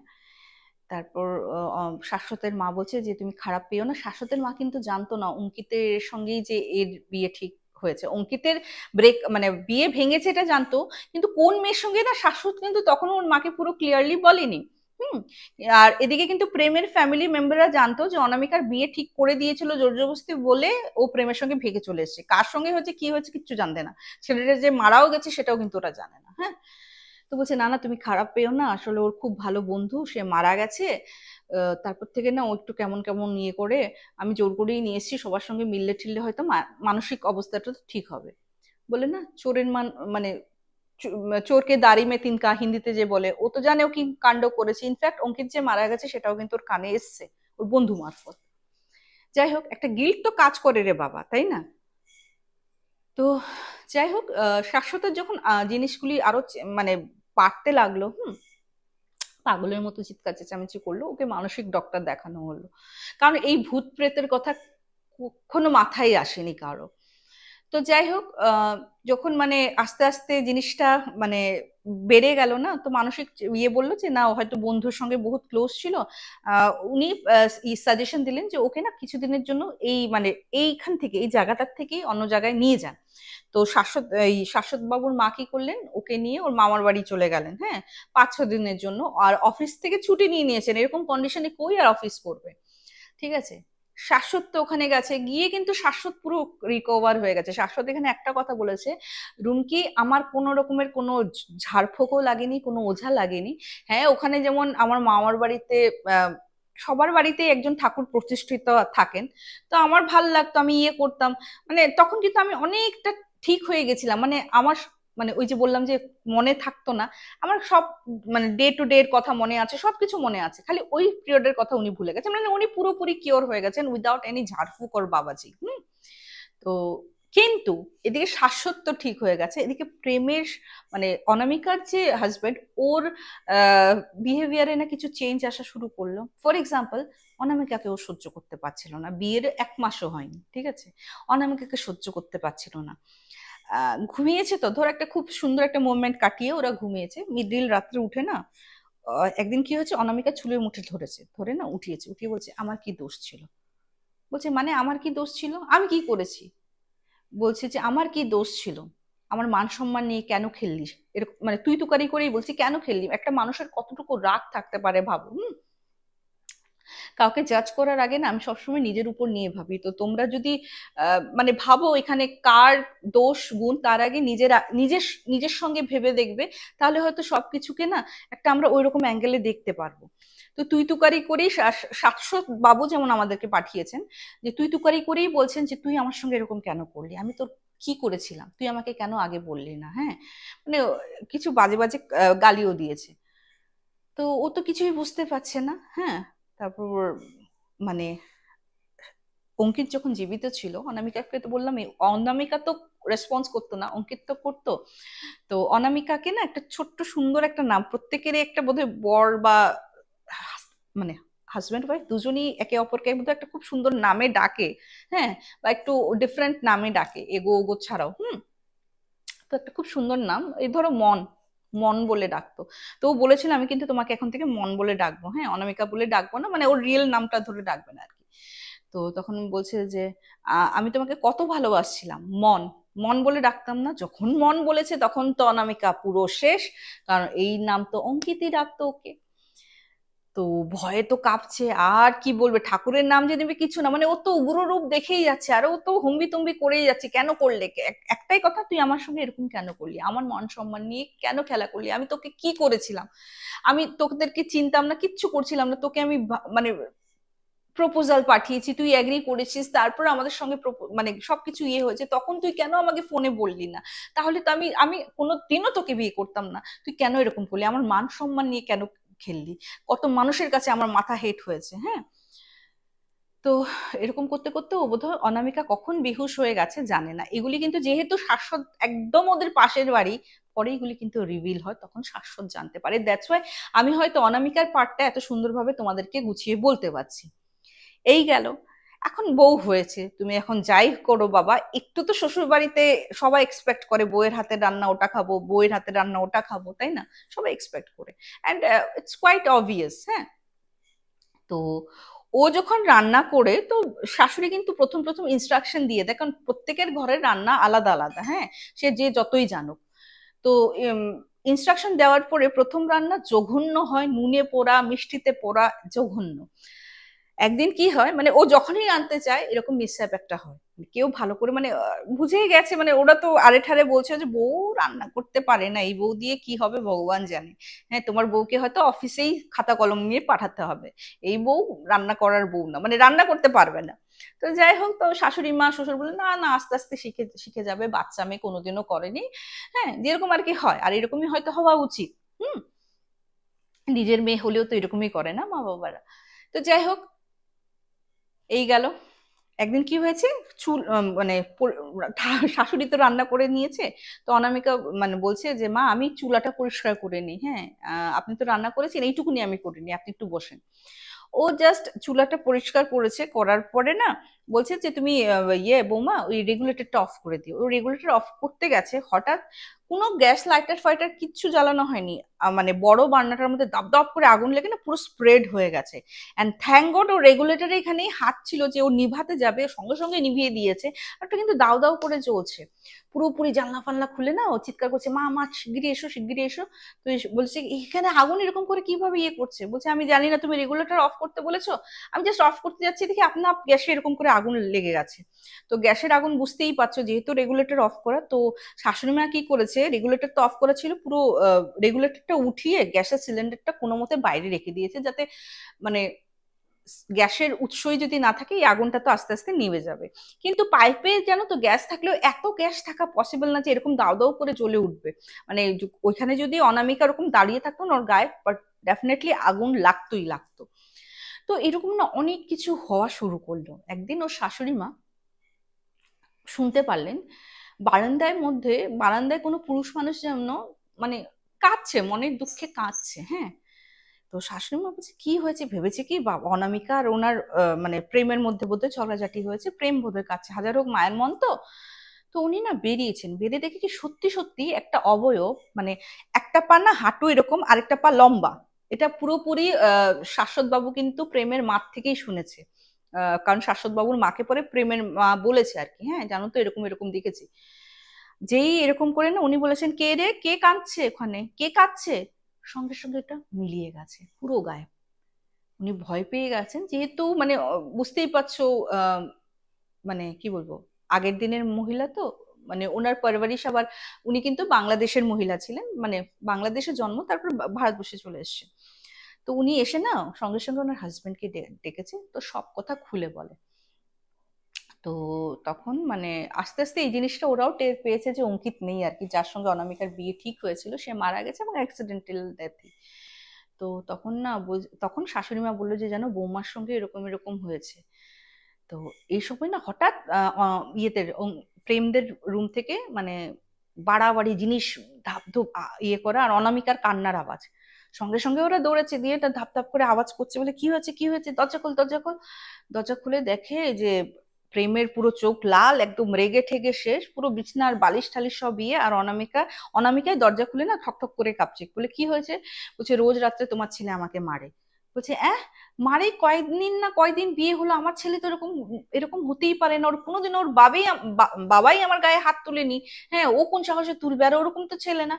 তারপর শাশ্বতের মা বলছে যে তুমি খারাপ পেও না। শাশ্বতের মা কিন্তু জানতো না অঙ্কিতের সঙ্গেই যে এর বিয়ে ঠিক হয়েছে, অঙ্কিতের মানে বিয়ে ভেঙেছে এটা জানতো, কিন্তু কোন মেয়ের সঙ্গে না শাশ্বত কিন্তু তখন ওর মাকে পুরো ক্লিয়ারলি বলেনি। হুম। আর এদিকে কিন্তু প্রেমের ফ্যামিলি মেম্বাররা জানতো যে অনামিকার বিয়ে ঠিক করে দিয়েছিল জোর জবরদস্তি বলে, ও প্রেমের সঙ্গে ভেগে চলে এসেছে। কার সঙ্গে হয়েছে কি হয়েছে কিচ্ছু জানতে না, ছেলেটা যে মারাও গেছে সেটাও কিন্তু ওরা জানে না, হ্যাঁ। তো বলছে না না তুমি খারাপ পেও না, আসলে ওর খুব ভালো বন্ধু, সে মারা গেছে, তারপর থেকে না ও একটু কেমন কেমন নিয়ে করে, আমি জোর করেই নিয়ে এসেছি, সবার সঙ্গে মিললে টিললে হয়তো মানসিক অবস্থাটা ঠিক হবে। বলে না চোরের মানে চোরকে দাড়ি মে তিনকা হিন্দিতে যে বলে, ও তো জানে ও কি কাণ্ড করেছে। ইনফ্যাক্ট অঙ্কিত যে মারা গেছে সেটাও কিন্তু ওর কানে এসছে ওর বন্ধু মারফত। যাই হোক একটা গিল্ট তো কাজ করে রে বাবা, তাই না? তো যাই হোক শাশ্বতের যখন জিনিসগুলি আরো মানে বাড়তে লাগলো, পাগলের মতো চিৎকার চেঁচামেচি করলো, ওকে মানসিক ডক্টর দেখানো হলো। কারণ এই ভূত প্রেতের কথা কখনো মাথায় আসেনি কারো। তো যাই হোক যখন মানে আস্তে আস্তে জিনিসটা মানে বেড়ে গেল না, তো মানসিক বললো যে না ও হয়তো বন্ধুর সঙ্গে বহুত ক্লোজ ছিল। উনি সাজেশন দিলেন যে ওকে না কিছুদিনের জন্য এই মানে এইখান থেকে এই জায়গাটার থেকে অন্য জায়গায় নিয়ে যান। তো শাশ্বত বাবুর মা কি করলেন, ওকে নিয়ে ওর মামার বাড়ি চলে গেলেন, হ্যাঁ, 5-6 দিনের জন্য। আর অফিস থেকে ছুটি নিয়ে নিয়েছেন, এরকম কন্ডিশনে কই আর অফিস করবে, ঠিক আছে। শাশ্বত তো ওখানে গেছে, গিয়ে কিন্তু শাশ্বত পুরো রিকভার হয়ে গেছে। শাশ্বত এখানে একটা কথা বলেছে, রুমকি আমার কোনো রকমের কোনো ঝাড়ফুঁকও লাগেনি, কোনো ওঝা লাগেনি। হ্যাঁ ওখানে যেমন আমার মামার বাড়িতে সবার বাড়িতে একজন ঠাকুর প্রতিষ্ঠিত থাকেন, তো আমার ভাল লাগতো, আমি করতাম, মানে তখন কিন্তু আমি অনেকটা ঠিক হয়ে গেছিলাম। মানে আমার মানে ওই যে বললাম যে মনে থাকতো না, আমার সব মানে ডে টু ডে এর কথা মনে আছে, সবকিছু মনে আছে, খালি ওই পিরিয়ডের কথা উনি ভুলে গেছেন। মানে উনি পুরোপুরি কিওর হয়ে গেছেন উইদাউট এনি ঝাড়ফুঁক ওর বাবাজি। তো কিন্তু এদিকে শাশ্বত তো ঠিক হয়ে গেছে, এদিকে প্রেমের মানে অনামিকার যে হাজবেন্ড, ওর বিহেভিয়ারে না কিছু চেঞ্জ আসা শুরু করলো। ফর এক্সাম্পল অনামিকাকে ও সহ্য করতে পারছিল না, বিয়ের 1 মাসও হয়নি, ঠিক আছে, অনামিকাকে সহ্য করতে পারছিল না। ঘুমিয়েছে তো ধর একটা খুব সুন্দর একটা মোমেন্ট কাটিয়ে ওরা ঘুমিয়েছে, মিডিল রাত্রে উঠে না একদিন কি হয়েছে, অনামিকা চুলের মুঠে ধরেছে, ধরে না উঠিয়েছে, উঠিয়ে বলছে আমার কি দোষ ছিল। বলছে মানে আমার কি দোষ ছিল, আমি কি করেছি? বলছে যে আমার কি দোষ ছিল, আমার মান সম্মান নিয়ে কেন খেললি, এরকম মানে তুই তুকারি করেই বলছি কেন খেললি। একটা মানুষের কতটুকু রাগ থাকতে পারে ভাবো। কাউকে জাজ করার আগে না আমি সবসময় নিজের উপর নিয়ে ভাবি। তো তোমরা যদি মানে ভাবো এখানে কার দোষ গুণ, তার আগে নিজের নিজের সঙ্গে ভেবে দেখবে, তাহলে হয়তো সবকিছুকে না একটা আমরা ওই রকম অ্যাঙ্গেলে দেখতে পারবো। তো তুই তুকারি করেই শাশ্বত বাবু যেমন আমাদেরকে পাঠিয়েছেন, যে তুই তুকারি করেই বলছেন যে তুই আমার সঙ্গে এরকম কেন করলি, আমি তোর কি করেছিলাম, তুই আমাকে কেন আগে বললি না, হ্যাঁ, মানে কিছু বাজে বাজে গালিও দিয়েছে। তো ও তো কিছুই বুঝতে পারছে না, হ্যাঁ। তারপর মানে অঙ্কিত যখন জীবিত ছিল, অনামিকাকে তো বললাম, অনামিকা তো রেসপন্স করতো না, অঙ্কিত তো করতো। তো অনামিকাকে না একটা ছোট্ট সুন্দর একটা নাম, প্রত্যেকেরই একটা বোধহয় বর বা মানে হাজব্যান্ড ওয়াইফ দুজনই একে অপরকে বোধহয় একটা খুব সুন্দর নামে ডাকে, হ্যাঁ, বা একটু ডিফারেন্ট নামে ডাকে এগো ওগো ছাড়াও। তো একটা খুব সুন্দর নাম, এই ধরো মন, মন বলে ডাকতো। তো ও বলেছিল আমি কিন্তু তোমাকে এখন থেকে মন বলে ডাকবো, হ্যাঁ, অনামিকা বলে ডাকবো না, মানে ওর রিয়েল নামটা ধরে ডাকবে না আর কি। তো তখন বলছে যে আমি তোমাকে কত ভালোবাসছিলাম, মন, মন বলে ডাকতাম না। যখন মন বলেছে তখন তো অনামিকা পুরো শেষ, কারণ এই নাম তো অঙ্কিতই ডাকতো ওকে। তো ভয়ে তো কাঁপছে, আর কি বলবে, ঠাকুরের নাম যে নেবে কিছু না, মানে ও তো উগ্র রূপ দেখেই যাচ্ছে, আর ও তো হম্বি তম্বি করেই যাচ্ছে, কেন করলে, একটাই কথা, তুই আমার সঙ্গে এরকম কেন করলি, আমার মান সম্মান নিয়ে কেন খেলা করলি, আমি তোকে কি করেছিলাম, আমি তোদেরকে চিনতাম না, কিচ্ছু করছিলাম না, তোকে আমি মানে প্রপোজাল পাঠিয়েছি, তুই এগ্রি করেছিস, তারপর আমাদের সঙ্গে মানে সবকিছু ইয়ে হয়েছে, তখন তুই কেন আমাকে ফোনে বললি না, তাহলে তো আমি আমি কোনোদিনও তোকে বিয়ে করতাম না, তুই কেন এরকম করলি, আমার মান সম্মান নিয়ে কেন খেললি, কত মানুষের কাছে আমার মাথা হেট হয়েছে, হ্যাঁ। তো এরকম করতে করতে ও বোধহয় অনামিকা কখন বেহুশ হয়ে গেছে জানে না, এগুলি কিন্তু যেহেতু শাশ্বত একদম ওদের পাশের বাড়ি, পরে এগুলি কিন্তু রিভিল হয়, তখন শাশ্বত জানতে পারে, দ্যাটস ওয়াই আমি হয়তো অনামিকার পার্টটা এত সুন্দরভাবে তোমাদেরকে গুছিয়ে বলতে পারছি। এই গেল, এখন বউ হয়েছে, তুমি এখন যাই করো বাবা, একটু তো শ্বশুর বাড়িতে সবাই এক্সপেক্ট করে বউয়ের হাতে রান্না ওটা খাবো, বউয়ের হাতে রান্না ওটা খাবো, তাই না, সবাই এক্সপেক্ট করে, অ্যান্ড ইটস কোয়াইট অবভিয়াস, হ্যাঁ। তো ও যখন রান্না করে, তো শাশুড়ি কিন্তু প্রথম প্রথম ইনস্ট্রাকশন দিয়ে দেয়, কারণ প্রত্যেকের ঘরের রান্না আলাদা আলাদা, হ্যাঁ, সে যে যতই জানুক। তো ইনস্ট্রাকশন দেওয়ার পরে প্রথম রান্না জঘন্য হয়, নুনে পোড়া, মিষ্টিতে পোড়া, জঘন্য। একদিন কি হয়, মানে ও যখনই আনতে চায় এরকম মিসহ্যাপ একটা হয়, কেউ ভালো করে মানে বুঝেই গেছে, মানে ওরা তো আরে ঠারে বলছে যে বউ রান্না করতে পারে না, এই বউ দিয়ে কি হবে ভগবান জানে, হ্যাঁ, তোমার বউকে হয়তো অফিসেই খাতা কলম নিয়ে পাঠাতে হবে, এই বউ রান্না করার বউ না, মানে রান্না করতে পারবে না। তো যাই হোক, তো শাশুড়ি মা শ্বশুর বলে না না, আস্তে আস্তে শিখে শিখে যাবে, বাচ্চা মেয়ে কোনোদিনও করেনি, হ্যাঁ, যেরকম আর কি হয়, আর এরকমই হয়তো হওয়া উচিত। হুম, নিজের মেয়ে হলেও তো এরকমই করে না মা বাবারা। তো যাই হোক, এই গেল, একদিন কি হয়েছে, চুল মানে শাশুড়ি তো রান্না করে নিয়েছে, তো অনামিকা মানে বলছে যে মা আমি চুলাটা পরিষ্কার করে নিই, হ্যাঁ, আপনি তো রান্না করেছেন, এইটুকুনি আমি করিনি, আপনি একটু বসেন। ও জাস্ট চুলাটা পরিষ্কার করেছে, করার পরে না বলছে যে তুমি ইয়ে বৌমা ওই রেগুলেটরটা অফ করে দিও, ওই রেগুলেটর অফ করতে গেছে, হঠাৎ কোনো গ্যাস লাইটার ফাইটার কিচ্ছু জ্বালানো হয়নি, মানে বড় বার্নাটার মধ্যে দপ দপ করে আগুন লেগে না পুরো স্প্রেড হয়ে গেছে, অ্যান্ড থ্যাংক গড ও রেগুলেটরে এখানেই হাত ছিল যে ও নিভাতে যাবে, সঙ্গে সঙ্গে নিভিয়ে দিয়েছে, আর ওটা কিন্তু দাউ দাউ করে জ্বলছে, পুরোপুরি জানলা ফানলা খুলে না ও চিৎকার করছে মা মা শিগগিরই এসো শিগগিরই এসো। তো বলছে এখানে আগুন এরকম করে কিভাবে ইয়ে করছে, বলছে আমি জানি না, তুমি রেগুলেটর অফ করতে বলেছো, আমি জাস্ট অফ করতে যাচ্ছি, দেখি আপনার গ্যাসে এরকম করে আগুন লেগে গেছে। তো গ্যাসের আগুন বুঝতেই পারছো, যেহেতু রেগুলেটর অফ করা, তো শাশুড়ি মা কি করেছে, রেগুলেটর তো অফ করা ছিল, পুরো রেগুলেটরটা উঠিয়ে গ্যাসের সিলিন্ডারটা কোনো মতে বাইরে রেখে দিয়েছে, যাতে মানে গ্যাসের উৎসই যদি না থাকে এই আগুনটা তো আস্তে আস্তে নিভে যাবে। কিন্তু পাইপে জানো তো গ্যাস থাকলেও এত গ্যাস থাকা পসিবল না যে এরকম দাও দাও করে জ্বলে উঠবে, মানে ওইখানে যদি অনামিকা ওরকম দাঁড়িয়ে থাকতো না ওর গায়ে, বাট ডেফিনেটলি আগুন লাগতোই লাগতো। তো এরকম না অনেক কিছু হওয়া শুরু করলো, একদিন ওর শাশুড়ি মা শুনতে পারলেন বারান্দায় কোনো পুরুষ মানুষ যেন মানে কাঁদছে, মনের দুঃখে কাঁদছে, হ্যাঁ। তো শাশুড়ি মা বলছে কি হয়েছে, ভেবেছে কি অনামিকা আর ওনার মানে প্রেমের মধ্যে বোধহয় ঝগড়াঝাটি হয়েছে, প্রেম বোধহয় কাছে, হাজার হোক মায়ের মন তো। তো উনি না বেরিয়েছেন, বেরিয়ে দেখে কি সত্যি সত্যি একটা অবয়ব, মানে একটা পা না হাঁটু এরকম, আরেকটা পা লম্বা, এটা পুরোপুরি শাশ্বত বাবু কিন্তু প্রেমের মাঠ থেকেই শুনেছে, কারণ শাশ্বত বাবুর মাকে পরে প্রেমের মা বলেছে আর কি, হ্যাঁ জানো তো এরকম এরকম দেখেছি। যেই এরকম করে না উনি বলেছেন কে রে, কে কাঁদছে ওখানে, কে কাঁদছে, সঙ্গে সঙ্গে এটা মিলিয়ে গেছে, পুরো গায়েব। উনি ভয় পেয়ে গেছেন, যেহেতু মানে বুঝতেই পারছো, মানে কি বলবো, আগের দিনের মহিলা তো, মানে ওনার পরবারিশ আবার, উনি কিন্তু বাংলাদেশের মহিলা ছিলেন, মানে বাংলাদেশে জন্ম, তারপর ভারতবর্ষে চলে এসেছে। তো উনি এসে না সঙ্গে সঙ্গে ওনার হাজবেন্ডকে ডেকেছে, তো সব কথা খুলে বলে। তো তখন মানে আস্তে আস্তে এই জিনিসটা ওরাও টের পেয়েছে যে অঙ্কিত নেই আর কি, যার সঙ্গে অনামিকার বিয়ে ঠিক হয়েছিল সে মারা গেছে, এবং অ্যাক্সিডেন্টাল ডেথ। তো তখন না তখন শাশুড়ি মা বললো যে জানো বৌমার সঙ্গে এরকম এরকম হয়েছে। তো এই সময় না হঠাৎ প্রেমদের রুম থেকে মানে বাড়াবাড়ি জিনিস ধাপ ধুপ ইয়ে করা, আর অনামিকার কান্নার আওয়াজ, সঙ্গে সঙ্গে ওরা দৌড়েছে, দিয়ে এটা ধাপ ধাপ করে আওয়াজ করছে, বলে কি হয়েছে কি হয়েছে, দরজা খোল দরজা খোল। দরজা খুলে দেখে যে প্রেমের পুরো চোখ লাল, একদম রেগে ঠেগে শেষ, পুরো বিছনার বালিশ টালিশ সব ইয়ে, আর অনামিকায় দরজা খুলে না ঠক ঠক করে কাঁপছে, বলে কি হয়েছে, বলছে রোজ রাত্রে তোমার ছেলে আমাকে মারে। বলছে মারে, কয়েকদিন না কয়দিন বিয়ে হলো, আমার ছেলে তো এরকম এরকম হতেই পারে না, ওর কোনোদিন ওর বাবাই আমার গায়ে হাত তুলেনি, হ্যাঁ ও কোন সাহসে তুলবে, আর ওরকম তো ছেলে না।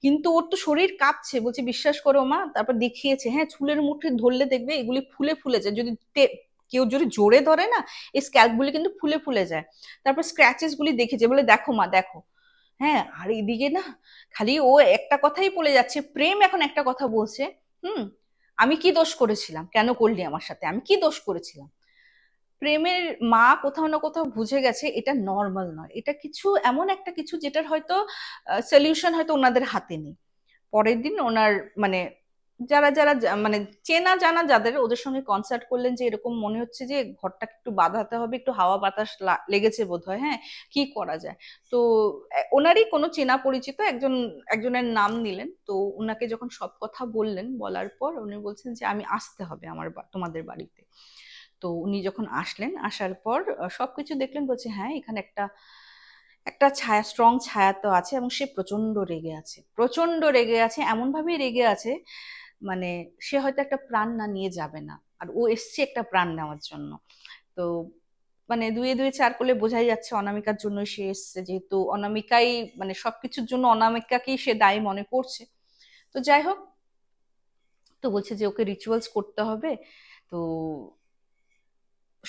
কিন্তু ওর তো শরীর কাঁপছে, বলছে বিশ্বাস করো মা। তারপর দেখিয়েছে, হ্যাঁ চুলের মুঠি ধরলে দেখবে এগুলি ফুলে ফুলে যায়, যদি কেউ যদি জোরে ধরে না এই স্ক্যাল্প গুলি কিন্তু ফুলে ফুলে যায়। তারপর স্ক্র্যাচেস গুলি দেখেছে, বলে দেখো মা দেখো। হ্যাঁ, আর এদিকে না খালি ও একটা কথাই বলে যাচ্ছে, প্রেম এখন একটা কথা বলছে, হুম, আমি কি দোষ করেছিলাম, কেন করলি আমার সাথে, আমি কি দোষ করেছিলাম। প্রেমের মা কোথাও না কোথাও বুঝে গেছে এটা নর্মাল নয়, এটা কিছু এমন একটা কিছু যেটার হয়তো সলিউশন হয়তো ওনাদের হাতে নেই। পরের দিন ওনার মানে যারা যারা মানে চেনা জানা যাদের, ওদের সঙ্গে কনসার্ট করলেন যে এরকম মনে হচ্ছে যে ঘরটাকে একটু বাঁধাতে হবে, একটু হাওয়া বাতাস লেগেছে বোধহয়, হ্যাঁ কি করা যায়। তো ওনারই কোনো চেনা পরিচিত একজনের নাম নিলেন, তো ওনাকে যখন সব কথা বললেন, বলার পর উনি বলছেন যে আমি আসতে হবে আমার তোমাদের বাড়িতে। তো উনি যখন আসলেন, আসার পর সবকিছু দেখলেন, বলছে হ্যাঁ এখানে একটা একটা ছায়া, স্ট্রং ছায়া তো আছে, এবং সে প্রচন্ড রেগে আছে, প্রচন্ড রেগে আছে, এমন ভাবে রেগে আছে মানে সে হয়তো একটা প্রাণ না নিয়ে যাবে না, আর ও এসছে একটা প্রাণ নেওয়ার জন্য। তো মানে দুয়ে দুয়ে চার করলে বোঝাই যাচ্ছে অনামিকার জন্য সে এসছে, যেহেতু অনামিকাই মানে সবকিছুর জন্য অনামিকাকেই সে দায়ী মনে করছে। তো যাই হোক, তো বলছে যে ওকে রিচুয়ালস করতে হবে। তো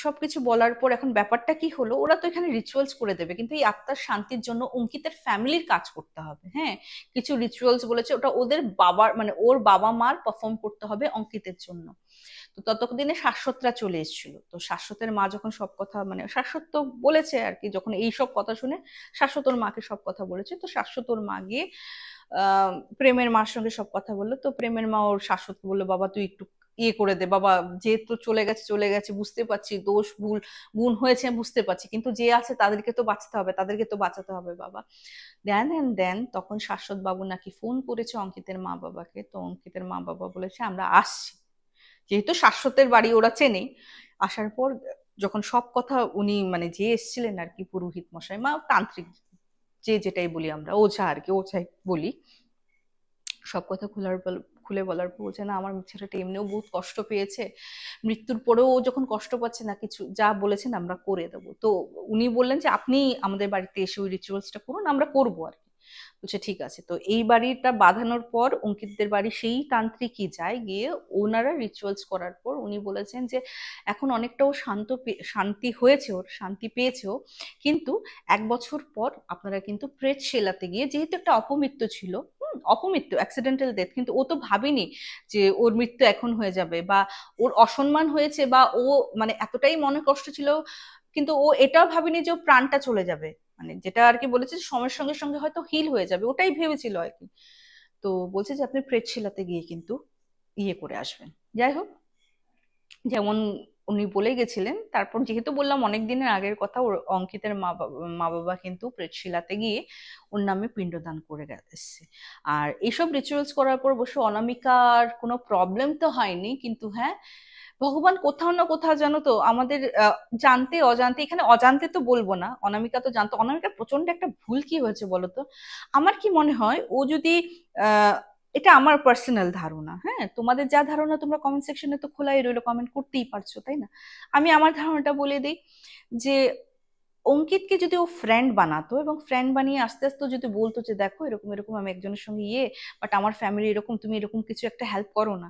সবকিছু বলার পর এখন ব্যাপারটা কি হলো, ওরা তো এখানে রিচুয়ালস করে দেবে, কিন্তু এই আত্মার শান্তির জন্য অঙ্কিতের ফ্যামিলির কাজ করতে হবে, হ্যাঁ কিছু রিচুয়ালস বলেছে, ওটা ওদের বাবার মানে ওর বাবা মার পারফর্ম করতে হবে অঙ্কিতের জন্য। তো ততদিনে শাশ্বতরা চলে এসেছিল, তো শাশ্বতের মা যখন সব কথা মানে শাশ্বত তো বলেছে আর কি, যখন এই সব কথা শুনে শাশ্বতর মাকে সব কথা বলেছে, তো শাশ্বতর মা গিয়ে প্রেমের মার সঙ্গে সব কথা বললো। তো প্রেমের মা ওর শাশ্বতকে বললো, বাবা তুই একটু ইয়ে করে দে বাবা, যেহেতু চলে গেছে চলে গেছে, বুঝতে পারছি দোষ ভুল গুণ হয়েছে বুঝতে পারছি, কিন্তু যে আছে তাদেরকে তো বাঁচতে হবে, তাদেরকে তো বাঁচাতে হবে বাবা। দেন তখন শাশ্বত বাবু নাকি ফোন করেছে অঙ্কিতের মা বাবাকে, তো অঙ্কিতের মা বাবা বলেছে আমরা আসছি, যেহেতু শাশ্বতের বাড়ি ওরা চেনেই। আসার পর যখন সব কথা উনি মানে যে এসছিলেন আর কি, পুরোহিত মশাই মা তান্ত্রিক, যে যেটাই বলি আমরা, ওঝা আর কি, ওঝাই বলি, সব কথা খুলে বলার পর বলছে না আমার ছেলেটা এমনিও বহুত কষ্ট পেয়েছে, মৃত্যুর পরেও ও যখন কষ্ট পাচ্ছে না, কিছু যা বলেছেন আমরা করে দেবো। তো উনি বললেন যে আপনি আমাদের বাড়িতে এসে ওই রিচুয়ালসটা করুন, আমরা করবো আর কি। বলছে ঠিক আছে। তো এই বাড়িটা বাঁধানোর পর অঙ্কিতদের বাড়ি সেই তান্ত্রিকই যায়, গিয়ে ওনারা রিচুয়ালস করার পর উনি বলেছেন যে এখন অনেকটা ও শান্তি হয়েছে, ওর শান্তি পেয়েছে ও, কিন্তু 1 বছর পর আপনারা কিন্তু প্রেত শেলাতে গিয়ে, যেহেতু একটা অপমৃত্যু ছিল, অপমৃত্যু অ্যাক্সিডেন্টাল ডেথ, কিন্তু ও তো ভাবেনি যে ওর মৃত্যু এখন হয়ে যাবে, বা ওর অসম্মান হয়েছে, বা ও মানে এতটাই মনে কষ্ট ছিল, কিন্তু ও এটাও ভাবেনি যে ও প্রাণটা চলে যাবে, মানে যেটা আর কি বলেছে সময়ের সঙ্গে সঙ্গে হয়তো হিল হয়ে যাবে, ওটাই ভেবেছিল আর কি। তো বলছে যে আপনি প্রেতশিলাতে গিয়ে কিন্তু ইয়ে করে আসবেন। যাই হোক, যেমন উনি বলে গেছিলেন, তারপর যেহেতু বললাম অনেক দিনের আগের কথা, ওর অঙ্কিতের মা বাবা কিন্তু প্রেতশিলাতে গিয়ে ওর নামে পিণ্ডদান করে এসছে। আর এইসব রিচুয়ালস করার পর অবশ্য অনামিকার কোনো প্রবলেম তো হয়নি, কিন্তু হ্যাঁ ভগবান কোথাও না কোথাও জানো তো আমাদের জানতে অজান্তে, এখানে অজান্তে তো বলবো না, অনামিকা তো জানতো। অনামিকার প্রচন্ড একটা ভুল কি হয়েছে বলতো, আমার কি মনে হয় ও যদি আহ এটা আমার পার্সোনাল ধারণা, হ্যাঁ তোমাদের যা ধারণা তোমরা কমেন্ট সেকশনে তো খোলাই রইলো, কমেন্ট করতেই পারছো তাই না, আমি আমার ধারণাটা বলে দিই। যে অঙ্কিতকে যদি ও ফ্রেন্ড বানাতো, এবং ফ্রেন্ড বানিয়ে আস্তে আস্তে যদি বলতো যে দেখো এরকম এরকম আমি একজনের সঙ্গে বাট আমার ফ্যামিলি এরকম, তুমি এরকম কিছু একটা হেল্প করো না,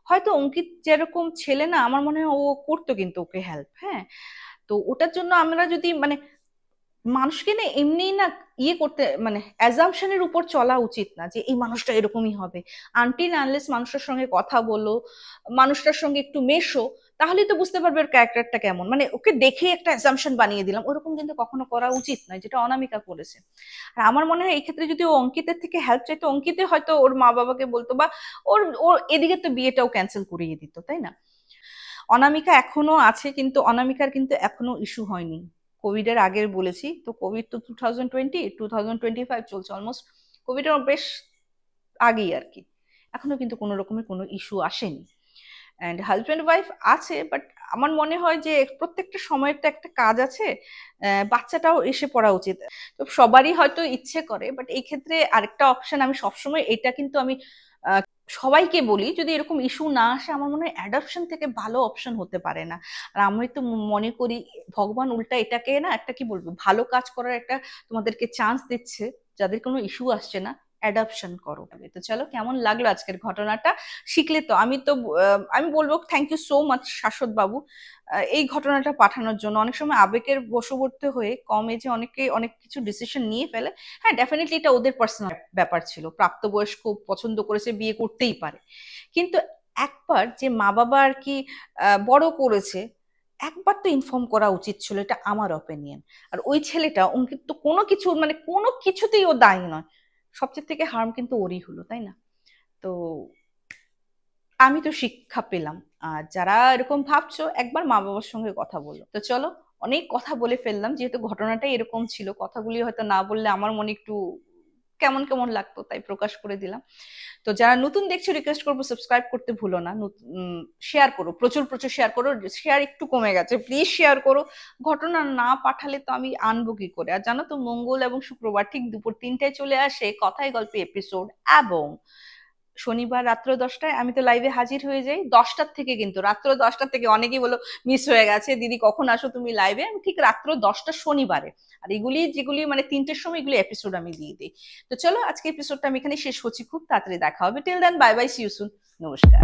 হয়তো অঙ্কিত যেরকম ছেলে না, আমার মনে হয় ও করতো কিন্তু ওকে হেল্প, হ্যাঁ। তো ওটার জন্য আমরা যদি মানে মানুষকে না এমনি না করতে মানে অ্যাজাম্পশনের উপর চলা উচিত না যে এই মানুষটা এরকমই হবে। আনটিল আনলেস মানুষটার সঙ্গে কথা বলো, মানুষটার সঙ্গে একটু মেশো, তাহলেই তো বুঝতে পারবে ওর ক্যারেক্টারটা কেমন। মানে ওকে দেখে একটা অ্যাজাম্পশন বানিয়ে দিলাম, ওরকম কিন্তু কখনো করা উচিত নয়, যেটা অনামিকা করেছে। আর আমার মনে হয় এই ক্ষেত্রে যদি ও অঙ্কিতের থেকে হেল্প চাইতো, অঙ্কিতে হয়তো ওর মা বাবাকে বলতো, বা ওর ওর এদিকে তো বিয়েটাও ক্যান্সেল করিয়ে দিত, তাই না। অনামিকা এখনো আছে, কিন্তু অনামিকার কিন্তু এখনো ইস্যু হয়নি। কোভিড এর আগের বলেছি তো, কোভিড তো 2020 2025 চলছে অলমোস্ট, কোভিড এর বেশ আগেই আর কি, এখনো কিন্তু কোনো রকমের কোনো ইস্যু আসেনি। অ্যান্ড হাজব্যান্ড ওয়াইফ আছে, বাট আমার মনে হয় যে প্রত্যেকটা সময়ের তো একটা কাজ আছে, বাচ্চাটাও এসে পড়া উচিত। তো সবারই হয়তো ইচ্ছে করে, বাট এই ক্ষেত্রে আরেকটা অপশন আমি সবসময়, এটা কিন্তু আমি সবাইকে বলি, যদি এরকম ইস্যু না আসে আমার মনে হয় অ্যাডপশন থেকে ভালো অপশন হতে পারে না। আর আমি তো মনে করি ভগবান উল্টা এটাকে না একটা কি বলবো ভালো কাজ করার একটা তোমাদেরকে চান্স দিচ্ছে, যাদের কোনো ইস্যু আসছে না, অ্যাডাপশন করো। তো চলো, কেমন লাগলো আজকের ঘটনাটা? শিখলে তো? আমি বলবো থ্যাংক ইউ সো মাচ শাশ্বত বাবু এই ঘটনাটা পাঠানোর জন্য। অনেক সময় আবেগের বশবর্তী হয়ে কম এজে অনেকে অনেক কিছু ডিসিশন নিয়ে ফেলে। হ্যাঁ, ডেফিনেটলি এটা ওদের পার্সোনাল ব্যাপার ছিল, প্রাপ্তবয়স্ক পছন্দ করেছে, বিয়ে করতেই পারে। কিন্তু একবার যে মা বাবা আর কি বড় করেছে, একবার তো ইনফর্ম করা উচিত ছিল, এটা আমার অপিনিয়ন। আর ওই ছেলেটা ও কিন্তু কোনো কিছু মানে কোনো কিছুতেই ও দায়ী নয়। সবচেয়ে থেকে হার্ম কিন্তু ওরই হলো, তাই না? তো আমি তো শিক্ষা পেলাম। আর যারা এরকম ভাবছো, একবার মা বাবার সঙ্গে কথা বলো। তো চলো, অনেক কথা বলে ফেললাম, যেহেতু ঘটনাটাই এরকম ছিল। কথাগুলি হয়তো না বললে আমার মনে একটু কেমন কেমন লাগতো, তাই প্রকাশ করে দিলাম। তো যারা নতুন দেখছো, রিকোয়েস্ট করবো সাবস্ক্রাইব করতে ভুলো না। শেয়ার করো, প্রচুর প্রচুর শেয়ার করো। শেয়ার একটু কমে গেছে, প্লিজ শেয়ার করো। ঘটনা না পাঠালে তো আমি আনবো কি করে? আর জানো তো, মঙ্গল এবং শুক্রবার ঠিক দুপুর 3টায় চলে আসে কথায় গল্পে এপিসোড, এবং শনিবার রাত্র 10টায় আমি তো লাইভে হাজির হয়ে যাই। 10টার থেকে, কিন্তু রাত্র 10টার থেকে অনেকেই বলো মিস হয়ে গেছে দিদি, কখন আসো তুমি লাইভে? আমি ঠিক রাত্র 10টা শনিবারে। আর এগুলি যেগুলি মানে 3টের সময়, এগুলি এপিসোড আমি দিয়ে দিই। তো চলো, আজকে এপিসোডটা আমি এখানে শেষ করছি। খুব তাড়াতাড়ি দেখা হবে। Till then, bye bye, see you soon. নমস্কার।